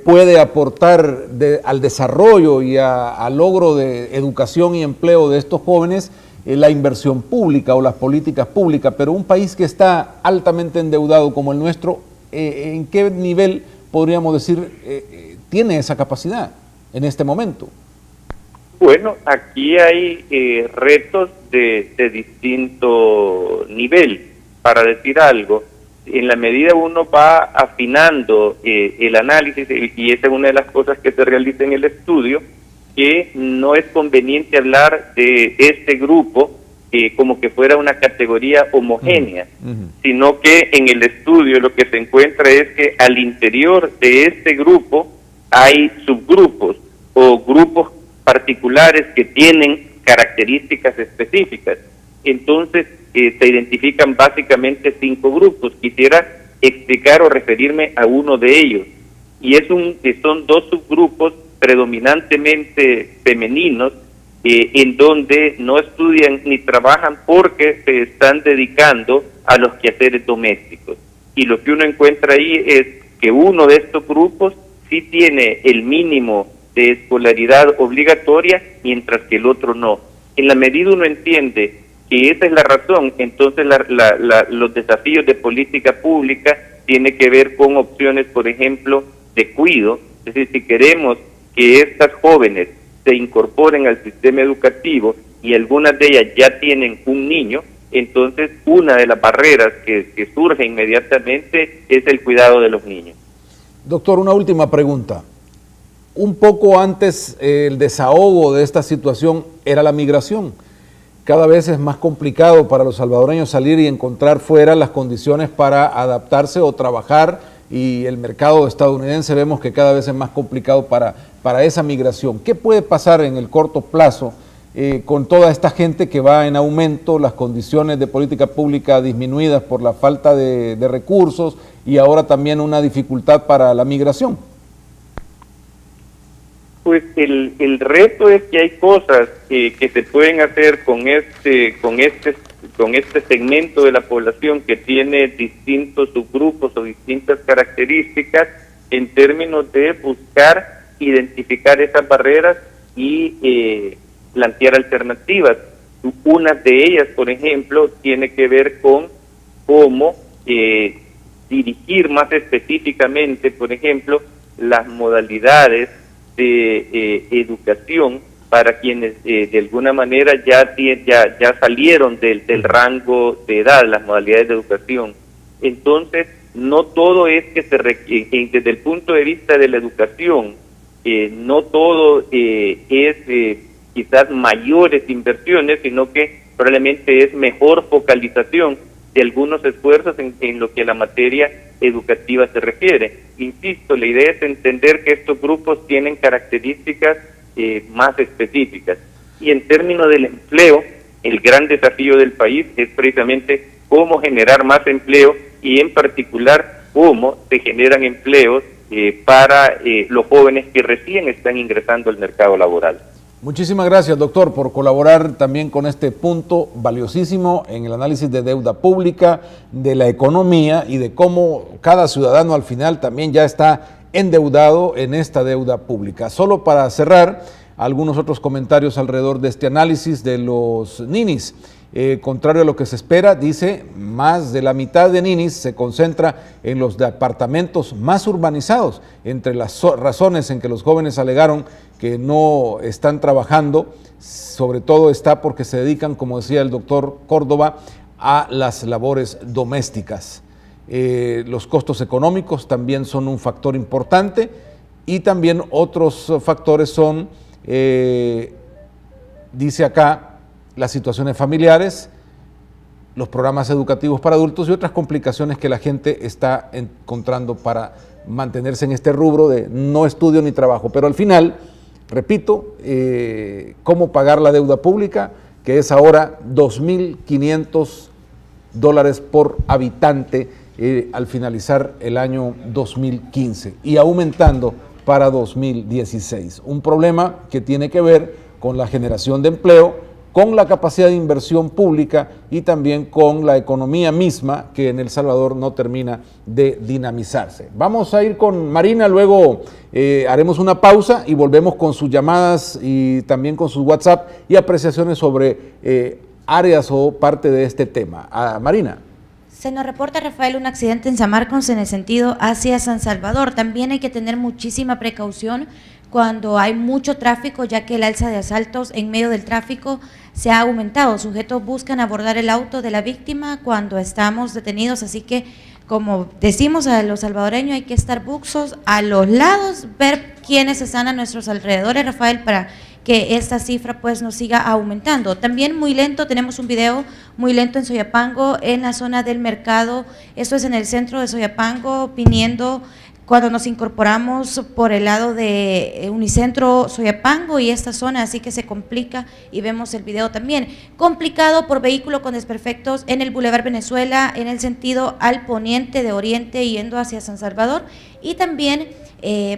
puede aportar al desarrollo y al logro de educación y empleo de estos jóvenes la inversión pública o las políticas públicas? Pero un país que está altamente endeudado como el nuestro, ¿en qué nivel podríamos decir tiene esa capacidad en este momento? Bueno, aquí hay retos de distinto nivel. Para decir algo, en la medida uno va afinando el análisis, y esa es una de las cosas que se realiza en el estudio, que no es conveniente hablar de este grupo como que fuera una categoría homogénea, sino que en el estudio lo que se encuentra es que al interior de este grupo hay subgrupos o grupos particulares que tienen características específicas. Entonces se identifican básicamente 5 grupos. Quisiera explicar o referirme a uno de ellos, y son 2 subgrupos predominantemente femeninos, en donde no estudian ni trabajan porque se están dedicando a los quehaceres domésticos. Y lo que uno encuentra ahí es que uno de estos grupos sí tiene el mínimo de escolaridad obligatoria, mientras que el otro no. En la medida uno entiende que esa es la razón, entonces los desafíos de política pública tienen que ver con opciones, por ejemplo, de cuidado. Es decir, si queremos que estas jóvenes se incorporen al sistema educativo y algunas de ellas ya tienen un niño, entonces una de las barreras que surge inmediatamente es el cuidado de los niños. Doctor, una última pregunta. Un poco antes el desahogo de esta situación era la migración. Cada vez es más complicado para los salvadoreños salir y encontrar fuera las condiciones para adaptarse o trabajar, y el mercado estadounidense vemos que cada vez es más complicado para esa migración. ¿Qué puede pasar en el corto plazo con toda esta gente que va en aumento, las condiciones de política pública disminuidas por la falta de recursos y ahora también una dificultad para la migración? Pues el reto es que hay cosas que se pueden hacer con este segmento de la población que tiene distintos subgrupos o distintas características, en términos de buscar identificar esas barreras y plantear alternativas. Una de ellas, por ejemplo, tiene que ver con cómo dirigir más específicamente, por ejemplo, las modalidades de educación para quienes de alguna manera ya salieron del rango de edad, las modalidades de educación. Entonces, no todo es que desde el punto de vista de la educación, no todo es quizás mayores inversiones, sino que probablemente es mejor focalización de algunos esfuerzos en lo que a la materia educativa se refiere. Insisto, la idea es entender que estos grupos tienen características más específicas. Y en términos del empleo, el gran desafío del país es precisamente cómo generar más empleo y en particular cómo se generan empleos para los jóvenes que recién están ingresando al mercado laboral. Muchísimas gracias, doctor, por colaborar también con este punto valiosísimo en el análisis de deuda pública, de la economía y de cómo cada ciudadano al final también ya está endeudado en esta deuda pública. Solo para cerrar, algunos otros comentarios alrededor de este análisis de los ninis. Contrario a lo que se espera, dice, más de la mitad de ninis se concentra en los departamentos más urbanizados. Entre las razones en que los jóvenes alegaron que no están trabajando, sobre todo está porque se dedican, como decía el doctor Córdoba, a las labores domésticas. Los costos económicos también son un factor importante y también otros factores son, dice acá, las situaciones familiares, los programas educativos para adultos y otras complicaciones que la gente está encontrando para mantenerse en este rubro de no estudio ni trabajo. Pero al final, repito, cómo pagar la deuda pública, que es ahora $2.500 por habitante al finalizar el año 2015 y aumentando para 2016. Un problema que tiene que ver con la generación de empleo, con la capacidad de inversión pública y también con la economía misma que en El Salvador no termina de dinamizarse. Vamos a ir con Marina, luego haremos una pausa y volvemos con sus llamadas y también con sus WhatsApp y apreciaciones sobre áreas o parte de este tema. Marina. Se nos reporta, Rafael, un accidente en San Marcos en el sentido hacia San Salvador. También hay que tener muchísima precaución cuando hay mucho tráfico, ya que el alza de asaltos en medio del tráfico se ha aumentado. Sujetos buscan abordar el auto de la víctima cuando estamos detenidos, así que, como decimos a los salvadoreños, hay que estar buxos a los lados, ver quiénes están a nuestros alrededores, Rafael, para que esta cifra pues nos siga aumentando. También muy lento, tenemos un video muy lento en Soyapango, en la zona del mercado, esto es en el centro de Soyapango, viniendo cuando nos incorporamos por el lado de Unicentro Soyapango y esta zona, así que se complica y vemos el video también. Complicado por vehículo con desperfectos en el Boulevard Venezuela, en el sentido al poniente de Oriente yendo hacia San Salvador, y también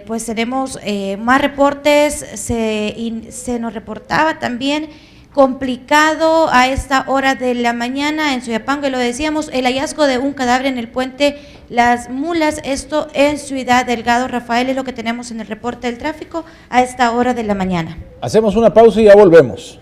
pues tenemos más reportes, se nos reportaba también complicado a esta hora de la mañana en Soyapango, y lo decíamos, el hallazgo de un cadáver en el puente Las Mulas, esto en Ciudad Delgado. Rafael, es lo que tenemos en el reporte del tráfico a esta hora de la mañana. Hacemos una pausa y ya volvemos.